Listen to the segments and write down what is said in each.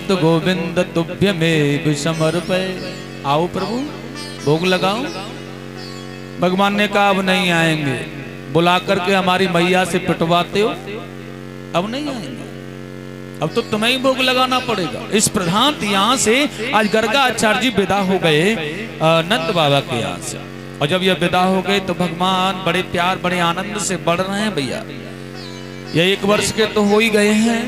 भक्त गोविंद तुभ्य में समर्पय। आओ प्रभु भोग लगाओ। भगवान ने कहा अब नहीं आएंगे, बुला करके हमारी मैया से पिटवाते हो, अब नहीं आएंगे, अब तो तुम्हें ही भोग लगाना पड़ेगा। इस प्रधान यहाँ से आज गर्गाचार्य जी विदा हो गए नंद बाबा के यहाँ से। और जब ये विदा हो गए तो भगवान बड़े प्यार बड़े आनंद से बढ़ रहे हैं। भैया ये 1 वर्ष के तो हो ही गए हैं।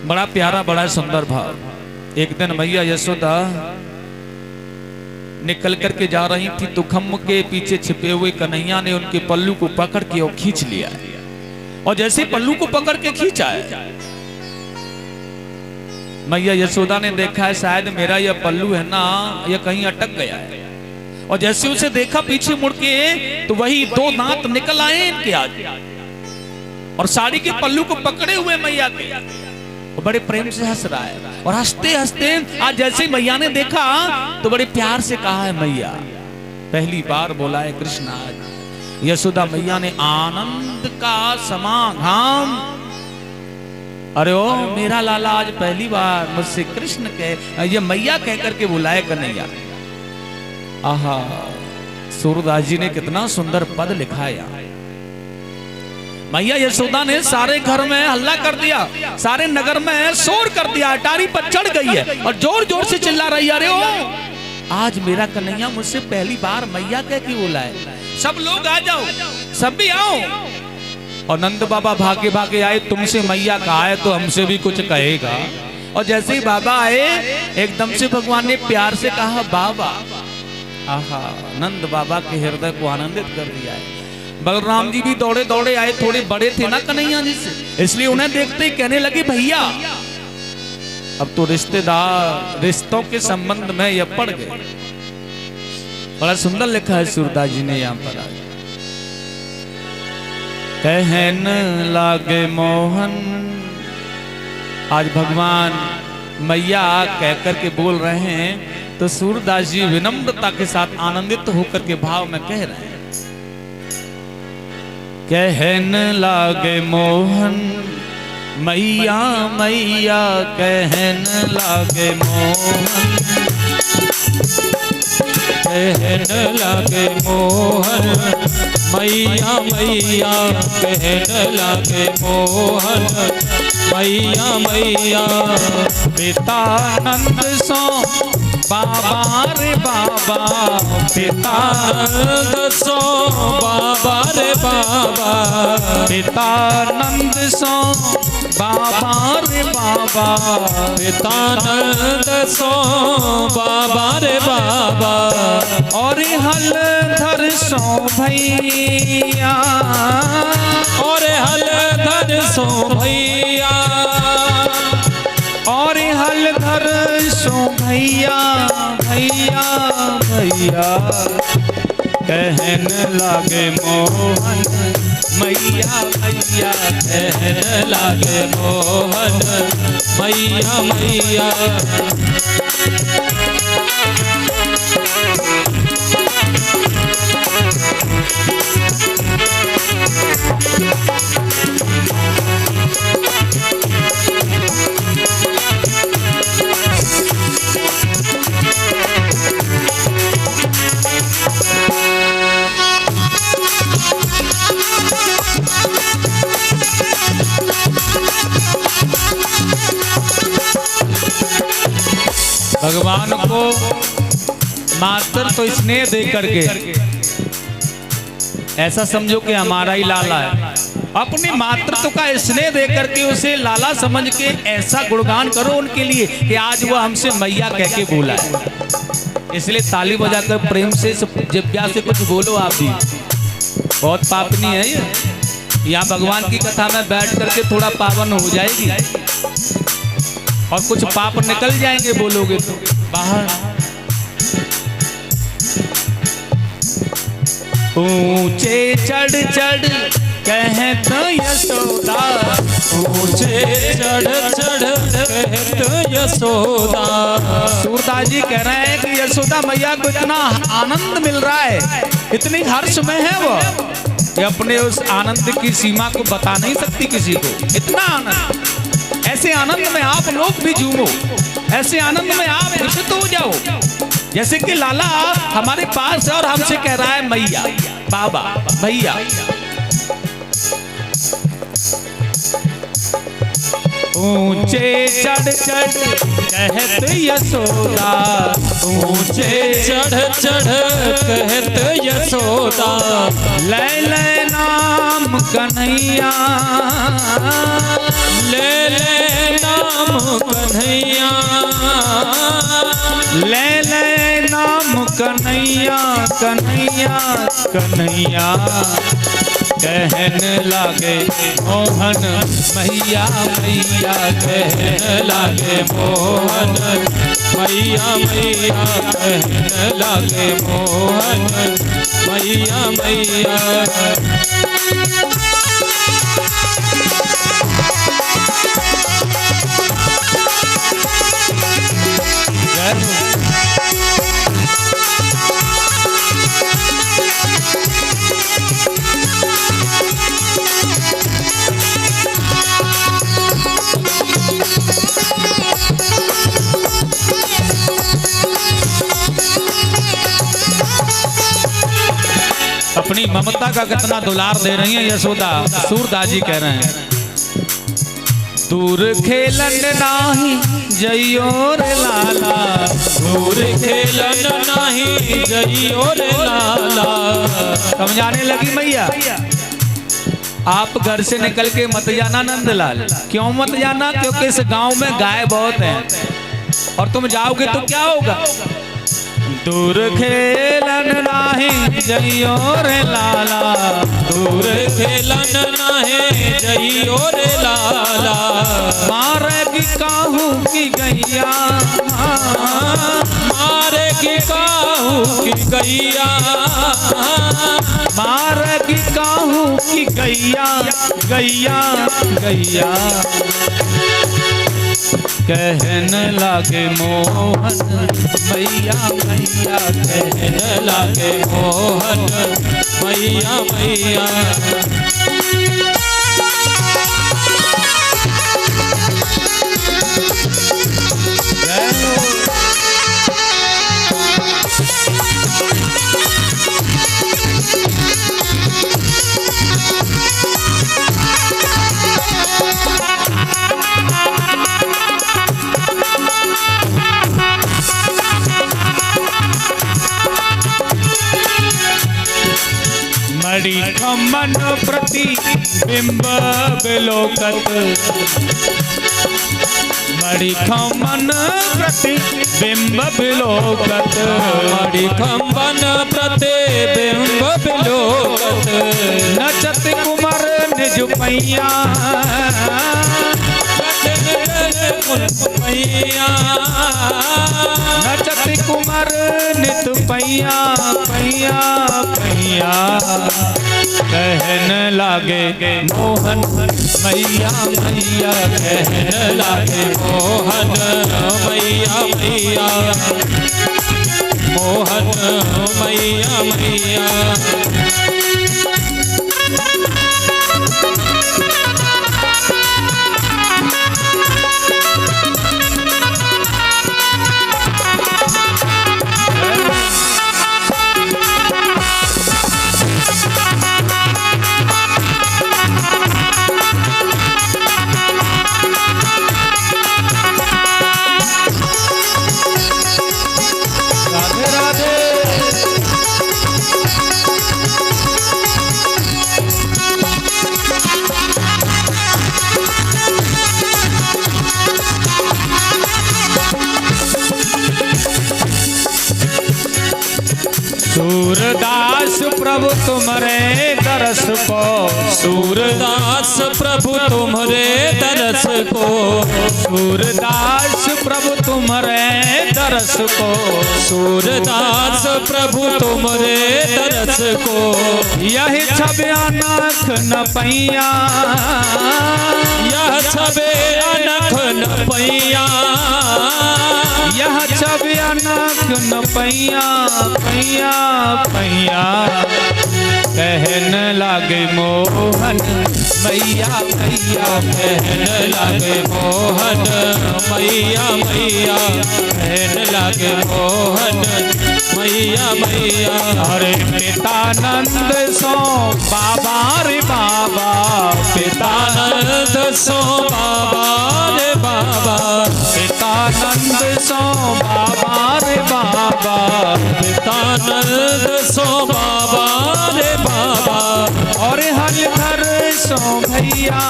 बड़ा प्यारा बड़ा सुंदर भाव। एक दिन मैया यशोदा निकल करके जा रही थी तो खम्भ के पीछे छिपे हुए कन्हैया ने उनके पल्लू को पकड़ के और खींच लिया। और जैसे पल्लू को पकड़ के खींचा है, मैया यशोदा ने देखा है शायद मेरा यह पल्लू है ना यह कहीं अटक गया है। और जैसे उसे देखा पीछे मुड़ के तो वही 2 दांत निकल आए इनके आगे और साड़ी के पल्लू को पकड़े हुए मैया के और बड़े प्रेम से हंस रहा है। और हंसते हंसते आज जैसे मैया ने देखा तो बड़े प्यार से कहा है मैया, पहली बार बोला है कृष्ण। आज यशोदा मैया ने आनंद का समाधान, अरे ओ मेरा लाला आज पहली बार मुझसे कृष्ण कह ये मैया कह करके बुलाए कन्हैया। आहा सूरदास जी ने कितना सुंदर पद लिखा है यहाँ। मैया यशोदा ने सारे घर में हल्ला कर दिया, सारे नगर में शोर कर दिया, अटारी पर चढ़ गई है और जोर जोर से चिल्ला रही है, अरे ओ आज मेरा कन्हैया मुझसे पहली बार मैया कह के बोला है, सब लोग आ जाओ, सब भी आओ। और नंद बाबा भागे भागे आए, तुमसे मैया कहा है तो हमसे भी कुछ कहेगा। और जैसे ही बाबा आए एकदम से भगवान ने प्यार से कहा बाबा। आहा नंद बाबा के हृदय को आनंदित कर दिया है। बलराम जी भी दौड़े दौड़े आए, थोड़े बड़े थे ना कन्हैया जी से, इसलिए उन्हें देखते ही कहने लगे भैया अब तो रिश्तेदार रिश्तों के संबंध में ये पड़ गए। बड़ा सुंदर लिखा है सूरदास जी ने यहाँ पर। कहन लागे मोहन, आज भगवान मैया कह करके बोल रहे हैं तो सूरदास जी विनम्रता के साथ आनंदित होकर के भाव में कह रहे हैं। कहन लागे मोहन मैया मैया, कहन लागे मोहन, कहन लागे मोहन मैया मैया, कहन लागे मोहन मैया मैया। पिता नंद सो बाबा रे बाबा, पिता नंद सो बाबा रे बाबा, पिता नंद सो बाबा रे बाबा, पिता नंद सो बाबा रे बाबा। और हल धर सो भैया, और हल धर सो भैया, और हल धर सो भैया भैया भैया। कहन लागे मोहन मैया मैया, कहन लागे मोहन मैया मैया। भगवान को मात्र तो स्नेह दे करके ऐसा समझो कि हमारा ही लाला है, अपने मातृत्व का स्नेह दे करके उसे लाला समझ के ऐसा गुणगान करो उनके लिए कि आज वो हमसे मैया कह के बोला है। इसलिए ताली बजाकर प्रेम से जिब्या से कुछ बोलो आप भी। बहुत पापनी है ये, यहाँ भगवान की कथा में बैठ करके थोड़ा पावन हो जाएगी और कुछ पाप निकल जाएंगे बोलोगे तो बाहर। ऊंचे चढ़ चढ़ कहत यशोदा, ऊंचे चढ़ चढ़ कहत यशोदा। सूरदास जी कह रहे हैं कि यशोदा मैया को इतना आनंद मिल रहा है, इतनी हर्ष में है वो कि अपने उस आनंद की सीमा को बता नहीं सकती किसी को। इतना आनंद ऐसे आनंद में आप लोग भी झूमो, ऐसे आनंद में आप विचलित हो जाओ। जैसे कि लाला हमारे पास है और हमसे कह रहा है मैया, बाबा, भैया। ऊंचे चढ़ चढ़ कहत यशोदा, ऊंचे चढ़ चढ़ कहत यशोदा, ले ले नाम कन्हैया, ले ले नाम कन्हैया, ले ले नाम कन्हैया, कन्हैया कन्हैया। कहन लागे मोहन मैया मैया, कहन लागे मोहन मैया मैया, कहन लागे मोहन मैया मैया। अपनी ममता का कितना दुलार दे रही है यशोदा। सूरदास जी कह रहे हैं, दूर खेलन नाही जइयो रे लाला, दूर खेलन नाही जइयो रे लाला। समझाने लगी मैया, आप घर से निकल के मत जाना नंदलाल। क्यों मत जाना? क्योंकि इस गांव में गाय बहुत हैं और तुम जाओगे तो क्या होगा? दूर खेलन नाही जइयो रे लाला, दूर खेलन नाही जइयो रे लाला। मारेगी काहू की गैया, मारेगी काहू की गैया, मारेगी काहू की गैया, गैया गैया। कहन लागे मोहन मैया मैया, कहन लागे मोहन मैया मैया। मणि खमन प्रति बिंब बिलोकत, मणि खमन प्रति बिंब बिलोकत, मणि खमन प्रति बिंब बिलोकत। नचत कुमार निज पैया, नचत कुमार नित पैया, पैया पैया। कहन लागे मोहन मैया मैया, कहन लागे मोहन मैया मैया, मोहन मैया मैया। सूरदास प्रभु तुम्हारे दरस को, सूरदास प्रभु तुम्हारे दरस को, सूरदास प्रभु तुम्हारे दरस को, सूरदास प्रभु तुम्हारे दरस को। यही छबे अनख न पैया, यह छबे अनख न पैया, यह छबे अनख न पैया, पैया पैया। कहने लागे मोहन मैया मैया, कहने लागे मोहन मैया मैया, कहने लागे मोहन मैया मैया। अरे पितानंद सो बाबा रे बाबा, पितानंद सो बाबा रे बाबा, पितानंद सो बाबा रे बाबा, पितानंद सो बाबा रे बाबा। और हलधर सो भैया,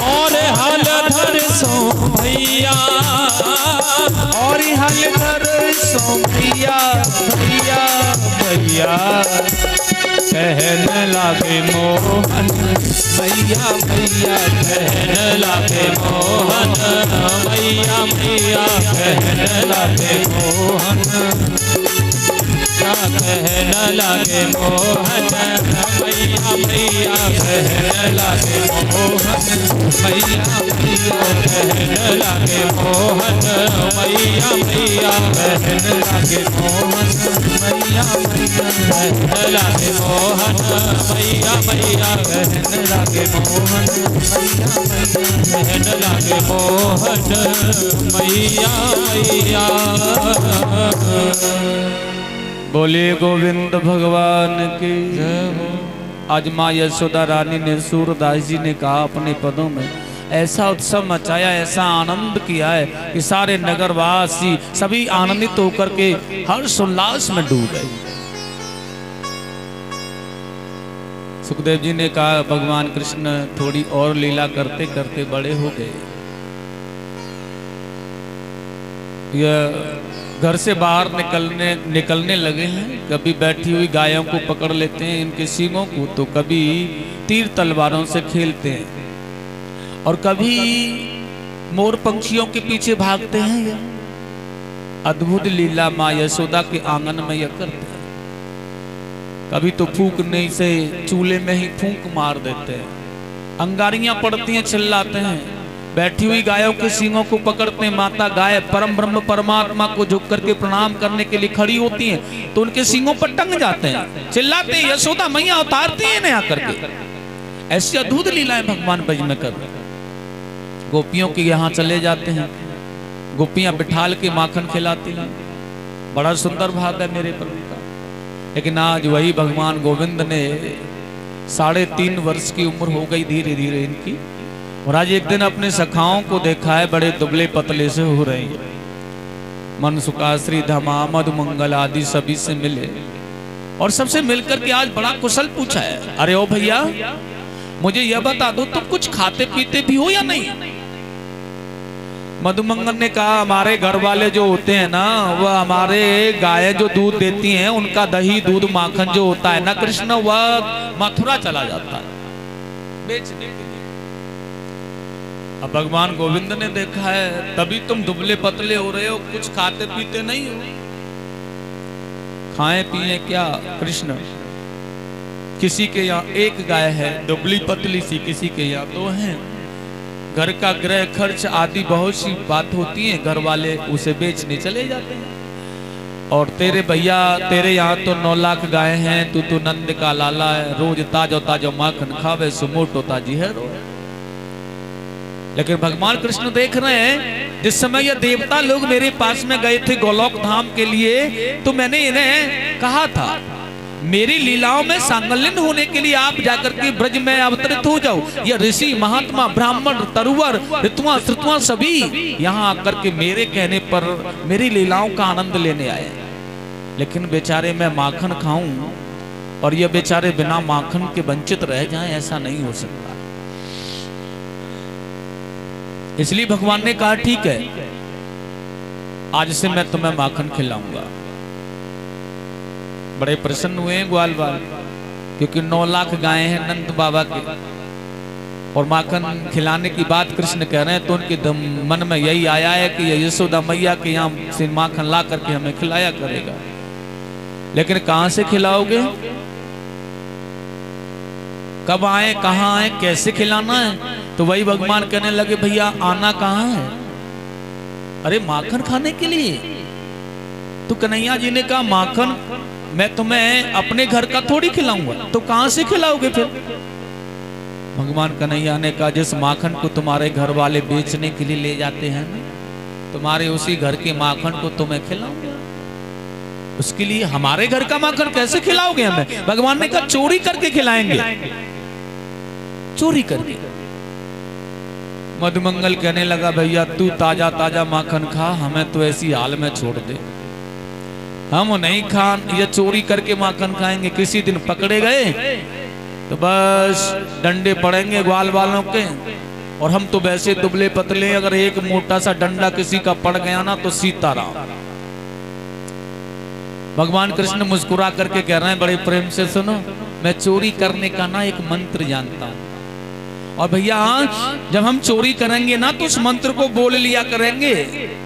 और हलधर सो भैया, और हलधर सो भैया भैया भैया। कहने लागे मोहन मैया मैया, कहने लागे मोहन मैया मैया, कहने लागे मोहन, कहने लागे मोहन मैया मैया, कहने लागे मोहन मैया मैया, कहने लागे मोहन मैया मैया, कहने लागे मोहन मैया मैया, कहने लागे मोहन मैया मैया, कहने लागे मोहन मैया मैया, कहने लागे मोहन मैया मैया। बोलिए गोविंद भगवान की जय हो। आज माँ यशोदा रानी ने सूरदास जी ने कहा अपने पदों में ऐसा उत्सव मचाया, ऐसा आनंद किया है कि सारे नगरवासी सभी आनंदित होकर के हर्ष उल्लास में डूब गए। सुखदेव जी ने कहा भगवान कृष्ण थोड़ी और लीला करते करते बड़े हो गए, यह घर से बाहर निकलने लगे हैं। कभी बैठी हुई गायों को पकड़ लेते हैं इनके सींगों को, तो कभी तीर तलवारों से खेलते हैं, और कभी मोर पंछियों के पीछे भागते हैं। यह अद्भुत लीला माँ यशोदा के आंगन में यह करते हैं। कभी तो फूंकने से चूल्हे में ही फूंक मार देते हैं, अंगारियां पड़ती हैं, चिल्लाते हैं। बैठी हुई गायों के सींगों को पकड़ते हैं। माता गाय परम ब्रह्म परमात्मा को झुक करके प्रणाम करने के लिए खड़ी होती हैं, तो उनके सींगों पर टंग जाते हैं, चिल्लाते हैं, यशोदा मैया उतारती है ना आकर के। ऐसी अद्भुत लीलाएं भगवान ब्रज में कर रहे हैं। गोपियों के यहाँ चले जाते हैं, गोपियां बिठाल के माखन खिलाती हैं, बड़ा सुंदर भाव है मेरे प्रभु का। लेकिन आज वही भगवान गोविंद ने 3.5 वर्ष की उम्र हो गई धीरे धीरे इनकी, और आज एक दिन अपने सखाओं को देखा है बड़े दुबले पतले से हो रहे हैं। मनसुखाश्री धमा मधु मंगल आदि सभी से मिले, और सबसे मिलकर के आज बड़ा कुशल पूछा है, अरे ओ भैया मुझे यह बता दो तुम कुछ खाते पीते भी हो या नहीं। मधुमंगल ने कहा हमारे घर वाले जो होते हैं ना, वह हमारे गाय जो दूध देती हैं उनका दही दूध माखन जो होता है ना कृष्ण, वह मथुरा चला जाता है बेचने के लिए। अब भगवान गोविंद ने देखा है तभी तुम दुबले पतले हो रहे हो, कुछ खाते पीते नहीं हो। खाएं पिए क्या कृष्ण, किसी के यहाँ एक गाय है दुबली पतली सी, किसी के यहाँ 2 हैं। घर का गृह खर्च आदि बहुत सी बात होती है, घर वाले उसे बेचने चले जाते हैं। और तेरे भैया तेरे यहाँ तो 9 लाख गाय हैं, तू तो नंद का लाला है, रोज ताजो ताजो माखन खावे सुमोटो ताजी है रो। लेकिन भगवान कृष्ण देख रहे हैं जिस समय ये देवता लोग मेरे पास में गए थे गोलोक धाम के लिए, तो मैंने इन्हें कहा था मेरी लीलाओं में सांगल्यन होने के लिए आप जाकर के ब्रज में अवतरित हो जाओ। ये ऋषि महात्मा ब्राह्मण तरुवर ऋतुआ श्रुतुआ सभी यहाँ आकर के मेरे कहने पर मेरी लीलाओं का आनंद लेने आए, लेकिन बेचारे मैं माखन खाऊं और ये बेचारे बिना माखन के वंचित रह जाएं, ऐसा नहीं हो सकता। इसलिए भगवान ने कहा ठीक है आज से मैं तुम्हें माखन खिलाऊंगा। बड़े प्रसन्न हुए हैं ग्वाल बाल, क्योंकि 9 लाख गाय हैं नंद बाबा के, और माखन खिलाने की बात कृष्ण कह रहे हैं, तो उनके मन में यही आया है कि यशोदा मैया के यहाँ से माखन ला करके हमें खिलाया करेगा। लेकिन कहां से खिलाओगे, कब आए, कहां आए, कैसे खिलाना है? तो वही भगवान कहने लगे भैया आना कहां है, अरे माखन खाने के लिए। तो कन्हैया जी ने कहा माखन मैं तुम्हें अपने घर का थोड़ी खिलाऊंगा, तो कहां से खिलाओगे फिर? भगवान कन्हैया ने कहा, जिस माखन को तुम्हारे घर वाले बेचने के लिए ले जाते हैं, तुम्हारे उसी घर के माखन को तुम्हें खिलाऊंगा। उसके लिए हमारे घर का माखन कैसे खिलाओगे हमें? भगवान ने कहा, चोरी करके खिलाएंगे, चोरी करके। मधुमंगल कहने लगा, भैया तू ताजा ताजा माखन खा, हमें तो ऐसी हाल में छोड़ दे, हम नहीं खान, ये चोरी करके माखन खाएंगे। किसी दिन पकड़े गए तो बस डंडे पड़ेंगे ग्वाल वालों के, और हम तो वैसे दुबले पतले, अगर एक मोटा सा डंडा किसी का पड़ गया ना तो सीताराम। भगवान कृष्ण मुस्कुरा करके कह रहे हैं बड़े प्रेम से, सुनो, मैं चोरी करने का ना एक मंत्र जानता हूं, और भैया जब हम चोरी करेंगे ना तो उस मंत्र को बोल लिया करेंगे।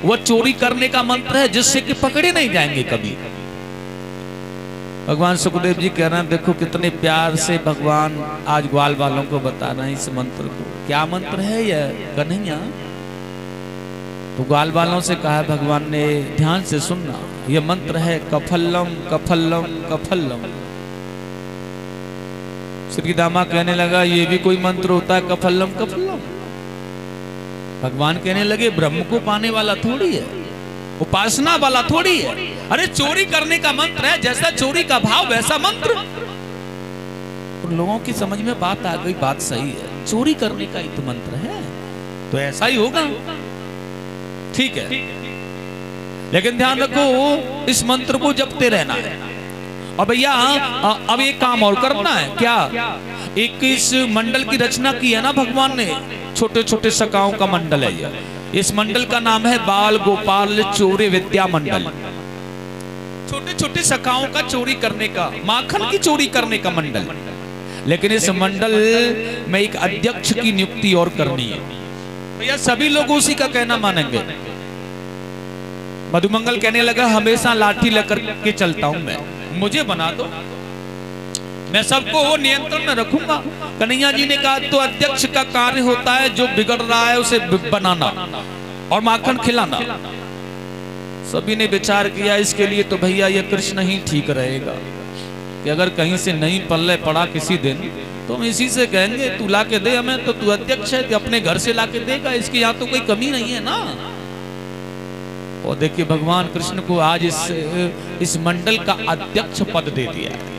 वो चोरी करने का मंत्र है जिससे कि पकड़े नहीं जाएंगे कभी। भगवान सुखदेव जी कह रहे हैं, देखो कितने प्यार से भगवान आज ग्वाल वालों को बता रहे हैं इस मंत्र को। क्या मंत्र है यह कन्हैया? तो ग्वाल वालों से कहा भगवान ने, ध्यान से सुनना, यह मंत्र है कफल्लम कफल्लम कफल्लम। श्री दामा कहने लगा, ये भी कोई मंत्र होता है कफल्लम कफल्लम? भगवान कहने लगे, ब्रह्म को पाने वाला थोड़ी है, उपासना वाला थोड़ी है। अरे चोरी करने का मंत्र है, जैसा चोरी का भाव वैसा मंत्र। उन लोगों की समझ में बात आ गई, बात सही है, चोरी करने का ही तो मंत्र है, तो ऐसा ही होगा, ठीक है। लेकिन ध्यान रखो, इस मंत्र को जपते रहना है। और भैया अब एक काम और करना है। क्या? 21 मंडल की रचना की है ना भगवान ने, छोटे छोटे सखाओं का मंडल है ये। इस मंडल का नाम है बाल गोपाल चोरी विद्या मंडल। छोटे छोटे सखाओं का चोरी करने का, माखन की चोरी करने का मंडल। लेकिन इस मंडल में एक अध्यक्ष की नियुक्ति और करनी है। भैया सभी लोग उसी का कहना मानेंगे। मधुमंगल कहने लगा, हमेशा लाठी लेकर के चलता हूं मैं, मुझे बना दो, मैं सबको वो नियंत्रण में रखूंगा। कन्हैया जी ने कहा, तो अध्यक्ष का कार्य होता है जो बिगड़ रहा है उसे बनाना और माखन खिलाना। सभी ने विचार किया, इसके लिए तो भैया ये कृष्ण ही ठीक रहेगा, कि अगर कहीं से नहीं पल्ले पड़ा किसी दिन तो हम इसी से कहेंगे, तू ला के दे हमें, तो तू अध्यक्ष है, अपने घर से ला के देगा, इसकी यहाँ तो कोई कमी नहीं है ना। और देखिए भगवान कृष्ण को आज इस मंडल का अध्यक्ष पद दे दिया है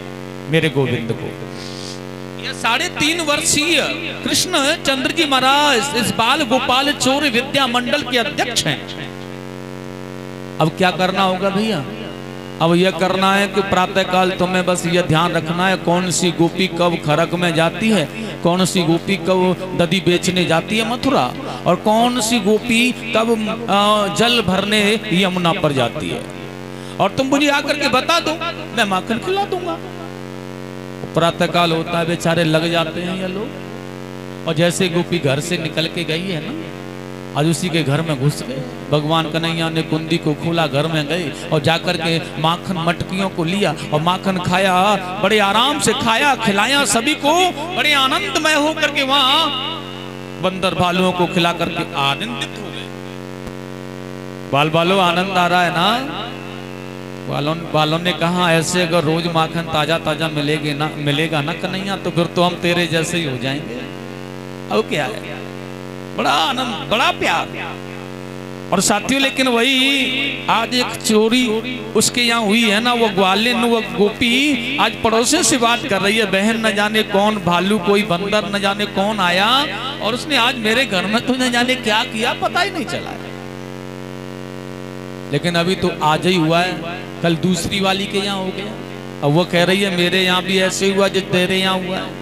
मेरे गोविंद को। यह 3.5 वर्षीय कृष्ण चंद्र जी महाराज इस बाल गोपाल चोरी विद्या मंडल के अध्यक्ष हैं। अब क्या करना होगा भैया? अब यह करना है कि प्रातः काल तुम्हें बस यह ध्यान रखना है, कौन सी गोपी कब खरक में जाती है, कौन सी गोपी कब दधी बेचने जाती है मथुरा, और कौन सी गोपी कब जल भरने यमुना पर जाती है, और तुम मुझे आकर के बता दो, मैं माखन खिला दूंगा। प्रातः काल होता है, बेचारे लग जाते हैं ये लोग, और जैसे गोपी घर से निकल के गई है ना, आज उसी के घर में घुस गए। भगवान कन्हैया ने कुंदी को खोला, घर में गए और जाकर के माखन मटकियों को लिया और माखन खाया, बड़े आराम से खाया, खिलाया सभी को, बड़े आनंदमय होकर के वहां बंदर भालुओं को खिला करके आनंदित हो गए। बाल बालों आनंद आ रहा है ना? बालों ने कहा, ऐसे अगर रोज माखन ताजा ताजा मिलेगा ना कन्हैया, तो फिर तो हम तेरे जैसे ही हो जाएंगे। अब क्या है, बड़ा आनंद, बड़ा प्यार। और साथियों लेकिन वही आज एक चोरी उसके यहाँ हुई है ना, वो ग्वालिन, वो गोपी आज पड़ोसियों से बात कर रही है, बहन न जाने कौन भालू, कोई बंदर न जाने कौन आया और उसने आज मेरे घर में तो न जाने क्या किया, पता ही नहीं चला है। लेकिन अभी तो आज ही हुआ है, कल दूसरी वाली के यहाँ हो गया, अब वो कह रही है मेरे यहाँ भी ऐसे हुआ जो तेरे यहाँ हुआ है।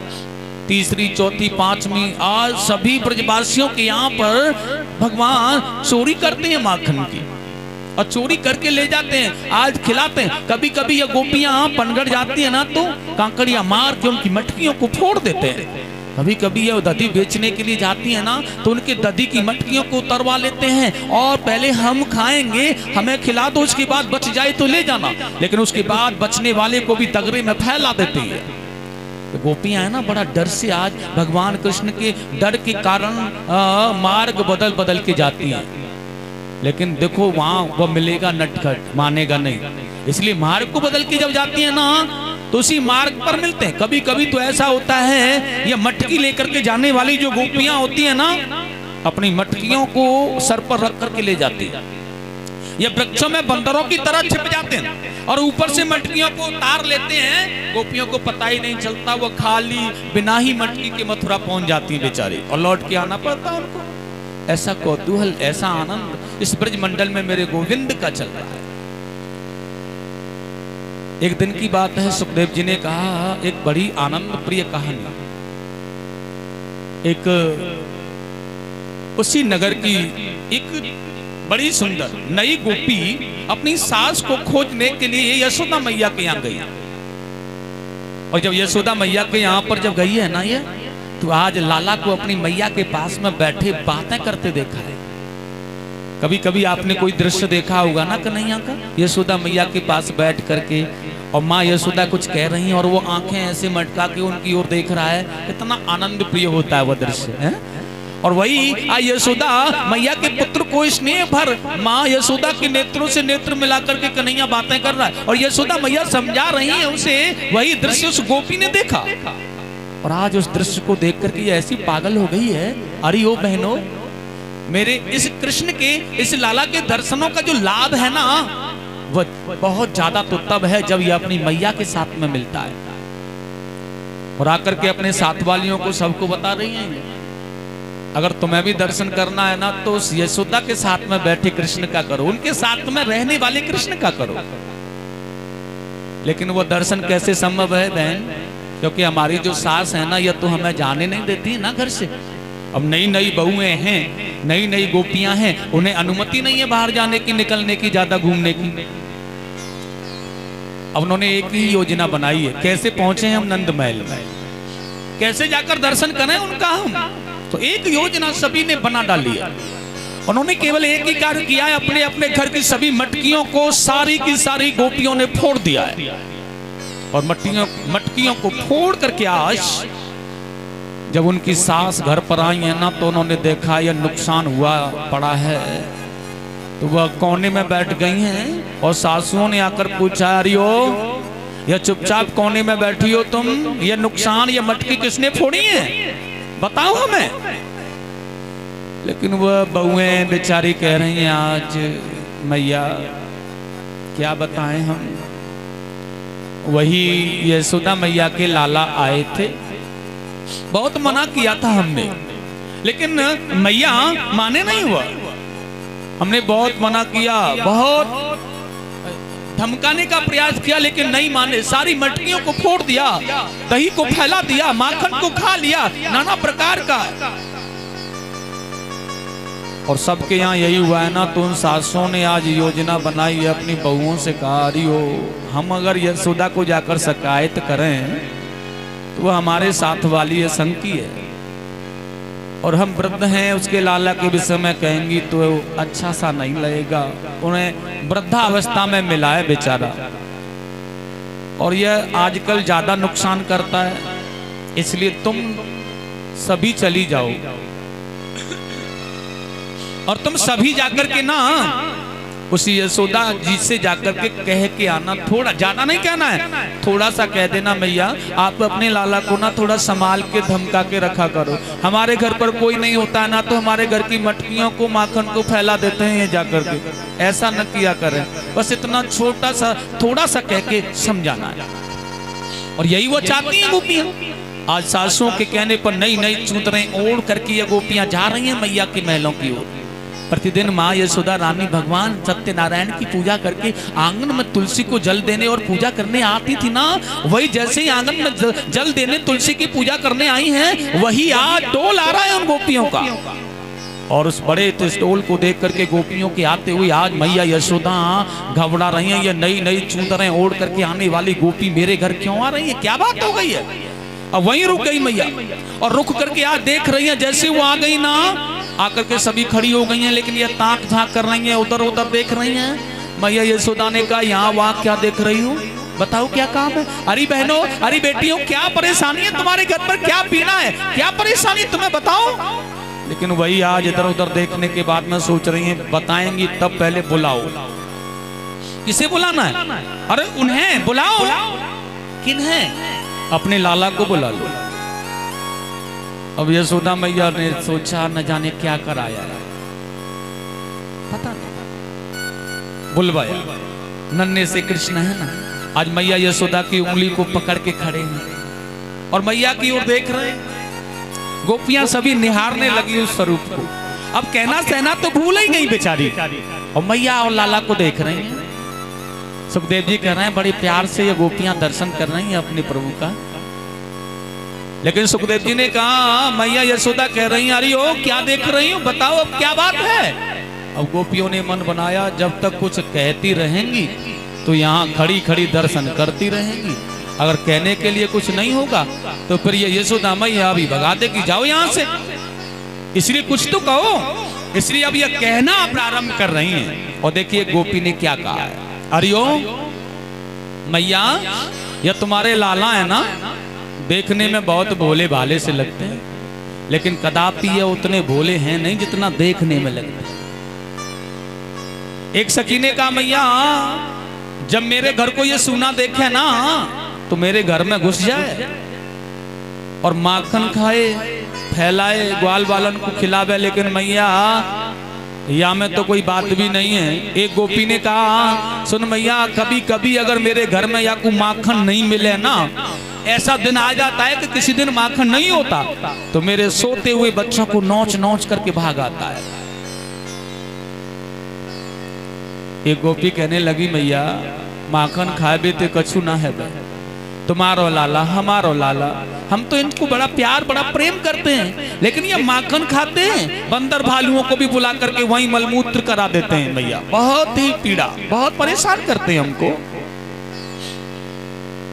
तीसरी, चौथी, पांचवी, आज सभी ब्रजवासियों के यहाँ पर भगवान चोरी करते हैं माखन की, और चोरी करके ले जाते हैं, आज खिलाते हैं। कभी कभी ये गोपियां पनगढ़ जाती है ना, तो कांकड़ियां मार के उनकी मटकियों को फोड़ देते हैं। कभी कभी ये दधी बेचने के लिए जाती है ना, तो उनके दधी की मटकियों को उतरवा लेते हैं, और पहले हम खाएंगे, हमें खिला दो, उसके बाद बच जाए तो ले जाना, लेकिन उसके बाद बचने वाले को भी दगरे में फैला देती है। तो गोपियां है ना, बड़ा डर से आज भगवान कृष्ण के डर के कारण मार्ग बदल बदल के जाती हैं। लेकिन देखो वहां वो मिलेगा नटखट, मानेगा नहीं, इसलिए मार्ग को बदल के जब जाती है ना तो उसी मार्ग पर मिलते हैं। कभी कभी तो ऐसा होता है, ये मटकी लेकर के जाने वाली जो गोपियां होती है ना, अपनी मटकियों को सर पर रख करके ले जाती है। ये वृक्षों में बंदरों की तरह छिप जाते हैं और ऊपर से मटकियों को उतार लेते हैं। गोपियों को पता ही नहीं चलता, वो खाली बिना ही मटकी के मथुरा पहुंच जाती है बेचारी, और लौट के आना पड़ता है उनको। ऐसा कौतूहल, ऐसा आनंद इस ब्रज मंडल में मेरे गोविंद का चल रहा है। एक दिन की बात है, सुखदेव जी ने कहा एक बड़ी आनंद प्रिय कहानी। एक उसी नगर की एक बड़ी सुंदर नई गोपी अपनी सास को खोजने के लिए यशोदा मैया के यहाँ गई। और जब यशोदा मैया के यहाँ पर जब गई है ना ये, तो आज लाला को अपनी मैया के पास में बैठे बातें करते देखा है। कभी कभी आपने कोई दृश्य देखा होगा ना कन्हैया का, यशोदा मैया के पास बैठ करके और माँ यशोदा कुछ कह रही हैं और वो आंखें ऐसे मटका के उनकी ओर देख रहा है। कितना आनंद प्रिय होता है वह दृश्य है। और वही यशोदा मैया के पुत्र को स्नेह भर माँ यशोदा के नेत्रों से नेत्र मिलाकर के कन्हैया बातें कर रहा है और यशोदा मैया समझा रही है उसे। वही दृश्य उस गोपी ने देखा और आज उस दृश्य को देख करके ऐसी पागल हो गई है। अरे ओ बहनों, मेरे इस कृष्ण के, इस लाला के दर्शनों का जो लाभ है ना, वह बहुत ज्यादा तो तब है जब यह अपनी मैया के साथ में मिलता है। और आकर के अपने साथ वालियों को सबको बता रही है, अगर तुम्हें भी दर्शन करना है ना तो उस यशोदा के साथ में बैठे कृष्ण का करो, उनके साथ में रहने वाले कृष्ण का करो। लेकिन वो दर्शन कैसे संभव है बहन? क्योंकि हमारी जो सास है ना, यह तो हमें जाने नहीं देती है ना घर से। अब नई नई बहुएं हैं, नई नई गोपियां हैं, उन्हें अनुमति नहीं है बाहर जाने की, निकलने की, ज्यादा घूमने की। अब उन्होंने एक ही योजना बनाई है, कैसे पहुंचे हम नंद महल में, कैसे जाकर दर्शन करें उनका हम। तो एक योजना सभी ने बना डाली है। उन्होंने केवल एक ही कार्य किया है, अपने अपने घर की सभी मटकियों को सारी की सारी गोपियों ने फोड़ दिया है। और मटकियों को फोड़ करके आज जब उनकी सास घर पर आई है ना, तो उन्होंने देखा यह नुकसान हुआ पड़ा है। तो वह कोने में बैठ गई हैं और सासुओं ने आकर पूछा, अरे ओ, यह चुपचाप कोने में बैठी हो तुम, यह नुकसान, यह मटकी किसने फोड़ी है, बताओ हमें। लेकिन वह बहुएं बेचारी कह रही हैं, आज मैया क्या बताएं हम। वही यशोदा मैया के लाला आए थे, बहुत मना किया था हमने, लेकिन मैया माने नहीं हुआ। हमने बहुत मना किया, बहुत धमकाने का प्रयास किया, लेकिन नहीं माने। सारी मटकियों को फोड़ दिया, दही को फैला दिया, माखन को खा लिया, नाना प्रकार का। और सबके यहाँ यही हुआ है ना। तो उन सासों ने आज योजना बनाई है, अपनी बहुओं से कहा, अरे हो, हम अगर यशोदा को जाकर शिकायत करें तो वह हमारे साथ वाली है, संकी है, और हम वृद्ध हैं, उसके लाला के विषय में कहेंगी तो अच्छा सा नहीं लगेगा। उन्हें वृद्धावस्था में मिला है बेचारा, और यह आजकल ज्यादा नुकसान करता है, इसलिए तुम सभी चली जाओ और तुम सभी जाकर के ना उसी यशोदा जी से जाकर के कह के आना। थोड़ा ज्यादा नहीं कहना है, थोड़ा सा कह देना, मैया आप अपने लाला को ना थोड़ा संभाल के धमका के रखा करो। हमारे घर पर कोई नहीं होता है ना, तो हमारे घर की मटकियों को, माखन को फैला देते हैं ये जाकर के, ऐसा न किया करें। बस इतना छोटा सा, थोड़ा सा कह के समझाना है। और यही वो चाहती है गोपियां। आज सासुओं के कहने पर नई नई चूतरें ओढ़ करके ये गोपियां जा रही हैं मैया के महलों की ओर। प्रतिदिन माँ यशोदा रानी भगवान सत्यनारायण की पूजा करके आंगन में तुलसी को जल देने और पूजा करने आती थी ना, वही जैसे ही आंगन में जल देने तुलसी की पूजा करने आई हैं, वही आज टोल आ रहा है उन गोपियों का। और उस बड़े टोल को देख करके गोपियों के आते हुए आज मैया यशोदा घबरा रही हैं। ये नई नई चूतरें ओढ़ करके आने वाली गोपी मेरे घर क्यों आ रही है, क्या बात हो गई है। अब वहीं रुक गई मैया, और रुक करके आज देख रही है, जैसे वो आ गई ना, आकर के सभी खड़ी हो गई हैं, लेकिन ये ताक झांक कर रही हैं, उधर उधर देख रही हैं। मैया यशोदा ने कहा, यहाँ वहाँ क्या देख रही हूँ, बताओ क्या काम है। अरे बहनों, अरे बेटियों, क्या परेशानी है तुम्हारे घर पर, क्या पीना है, क्या परेशानी तुम्हें बताओ। लेकिन वही आज इधर उधर देखने के बाद में सोच रही हैं, बताएंगी तब पहले बुलाओ। किसे बुलाना है? अरे उन्हें बुलाओ। किन्हें? अपने लाला को बुला लो। अब यशोदा मैया ने सोचा न जाने क्या कराया है, पता नहीं। बुलवाया। नन्हे से कृष्ण है ना, आज मैया यशोदा की उंगली को पकड़ के खड़े हैं और मैया की ओर देख रहे हैं। गोपियां सभी निहारने लगी उस स्वरूप को। अब कहना सहना तो भूल ही गई बेचारी, और मैया और लाला को देख रही हैं। सुखदेव जी कह रहे हैं बड़े प्यार से ये गोपियां दर्शन कर रही हैं अपने प्रभु का। लेकिन सुखदेव जी ने कहा मैया यशोदा कह रही हैं अरे ओ क्या देख रही हूं, बताओ अब क्या बात है। अब गोपियों ने मन बनाया जब तक कुछ कहती रहेंगी तो यहाँ खड़ी खड़ी दर्शन करती रहेंगी, अगर कहने के लिए कुछ नहीं होगा तो फिर ये यशोदा मैया अभी भगा देगी, जाओ यहाँ से, इसलिए कुछ तो कहो। इसलिए अब ये कहना प्रारंभ कर रही हैं। और देखिए गोपी ने क्या कहा है, अरियो मैया ये तुम्हारे लाला है ना, देखने में बहुत भोले भाले से लगते हैं, लेकिन कदापि ये उतने भोले हैं नहीं जितना देखने में लगते हैं। एक सखी ने कहा मैया जब मेरे घर को ये सूना देखे ना तो मेरे घर में घुस जाए और माखन खाए, फैलाए, ग्वाल बालन को खिलावे, लेकिन मैया या में तो कोई बात भी नहीं है। एक गोपी ने कहा सुन मैया कभी कभी अगर मेरे घर में या को माखन नहीं मिले ना, ऐसा दिन आ जाता है कि किसी दिन माखन नहीं होता तो मेरे सोते हुए बच्चों को नोच नोच करके भाग आता है। एक गोपी कहने लगी मैया माखन खाए भी तो कछु ना है, तुम्हारो लाला हमारो लाला, हम तो इनको बड़ा प्यार बड़ा प्रेम करते हैं, लेकिन ये माखन खाते हैं, बंदर भालुओं को भी बुला करके वहीं मलमूत्र करा देते हैं मैया, बहुत ही पीड़ा, बहुत परेशान करते हैं हमको।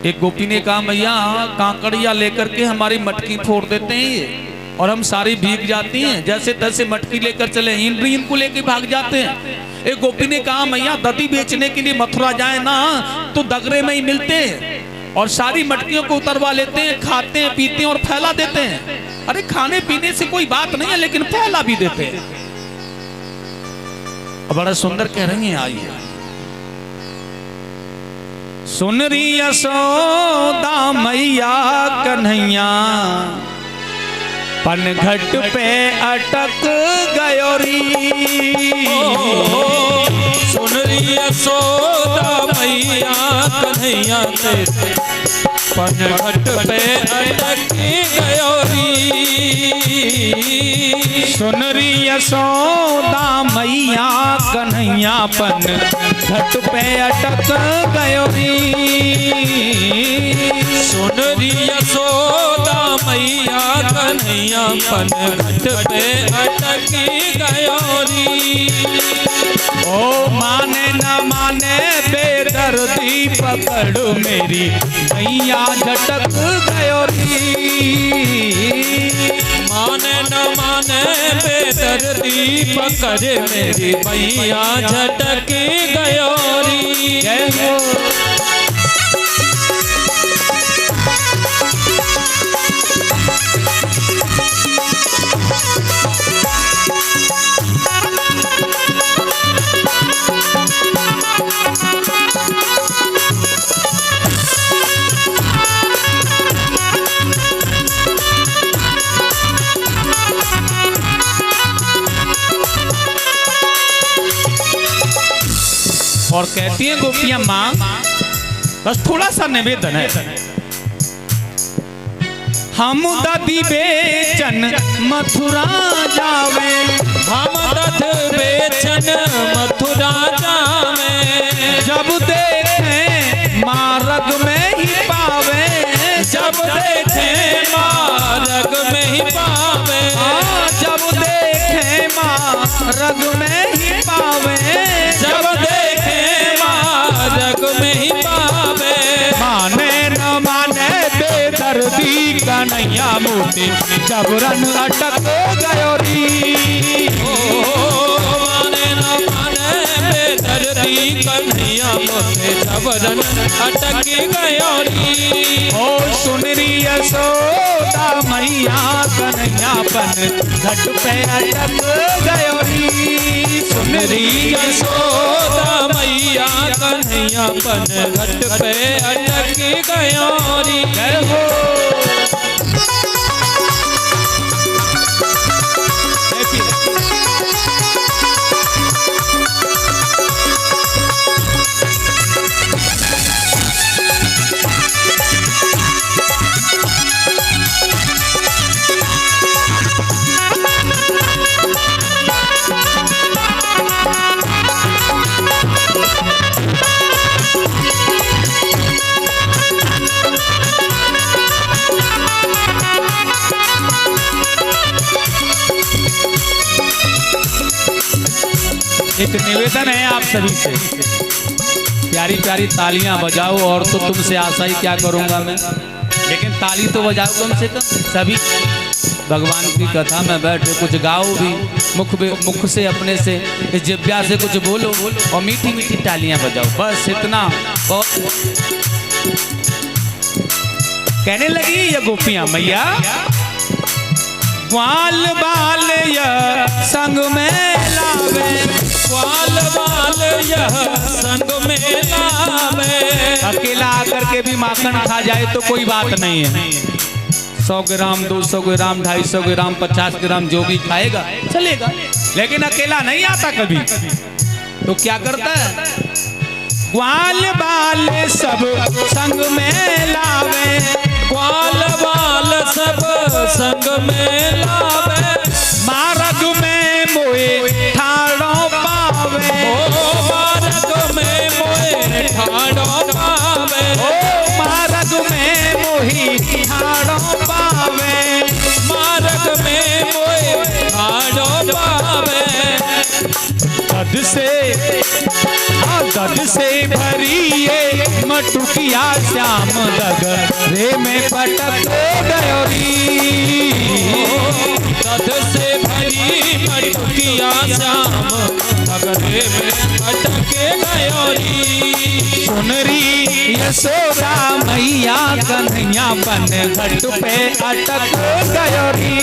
एक गोपी ने कहा मैया कांकड़िया लेकर के हमारी मटकी फोड़ देते हैं ये, और हम सारी भीग जाती हैं, जैसे तैसे मटकी लेकर चले इंद्रियन को लेकर भाग जाते हैं। एक गोपी ने कहा मैया दधी बेचने के लिए मथुरा जाए ना तो दगरे में ही मिलते हैं और सारी मटकियों को उतरवा लेते हैं, खाते हैं, पीते हैं और फैला देते हैं। अरे खाने पीने से कोई बात नहीं है लेकिन फैला भी देते हैं। बड़ा सुंदर कह रही हैं आइए। सुन रही यशोदा मैया कन्हैया पनघट पे अटक गयो री, सुन रही यशोदा मैया कन्हैया पनघट पे अटक गयो री। सुन रही यशोदा मैया कन्हैया पनघट पे अटक गयो री। सुन रही यशोदा मैया कन्हैया पनघट पे अटक गयो री। ओ माने न माने बेदर्दी पकड़ मेरी मैया झटक गयो री। माने न माने बेदर्दी पकड़ मेरी मैया झटक गयो री। जय हो। और कहती हैं गोपियां मां बस थोड़ा सा निवेदन है, हम दधी बेचन मथुरा जावे, हम दध बेचन मथुरा जावे, जब देखे मार्ग में ही पावे, जब देखे मार्ग में ही पावे, जब देखे मार्ग में ही पावे, जब देखे मार्ग में ही पावे। माने न माने बेदर्दी कन्हैया मोटे जबरन अटक गयो री। माने न माने बेदर्दी कन्हैया मोटे जबरन अटक गयो री। ओ सुन रही यशोदा मैया कन्हैया पनघट पे अटक गयो री। सुन रही यशोदा मैया कन्हैया कन्हैया बन घट पे अटक गयो री। जय हो। एक निवेदन है आप सभी से, प्यारी प्यारी तालियां बजाओ। और तो तुमसे आशा ही क्या करूंगा मैं, लेकिन ताली तो बजाओ कम से कम सभी। भगवान की कथा में बैठे कुछ गाओ भी, मुख से अपने से इस जिब्या से कुछ बोलो और मीठी मीठी तालियां बजाओ, बस इतना बहुत। कहने लगी ये गोपियां मैया, ग्वाल बाल यह संग में लावे, ग्वाल बाल यह संग में लावे। अकेला आकर के भी माखन खा जाए तो कोई बात नहीं है, 100 ग्राम 200 ग्राम 250 ग्राम 50 ग्राम जो भी खाएगा चलेगा, लेकिन अकेला नहीं आता कभी। तो क्या करता है, ग्वाल बाल सब संग में लावे, ग्वाल बाल सब संग में लावे। मार्ग में मोए ठाड़ो पावे, ओ मार्ग में मोए ठाड़ो पावे, ओ मार्ग में मोही ठाड़ो पावे, मार्ग में मोए ठाड़ो पावे। दद से भरी ये मटुकिया श्याम डगरे में पटक गयो री, दद से भरी मटुकिया श्याम डगरे में पटक गयो री। सुनरी यशोदा मैया कन्हैया बन घट पे अटक गयो री।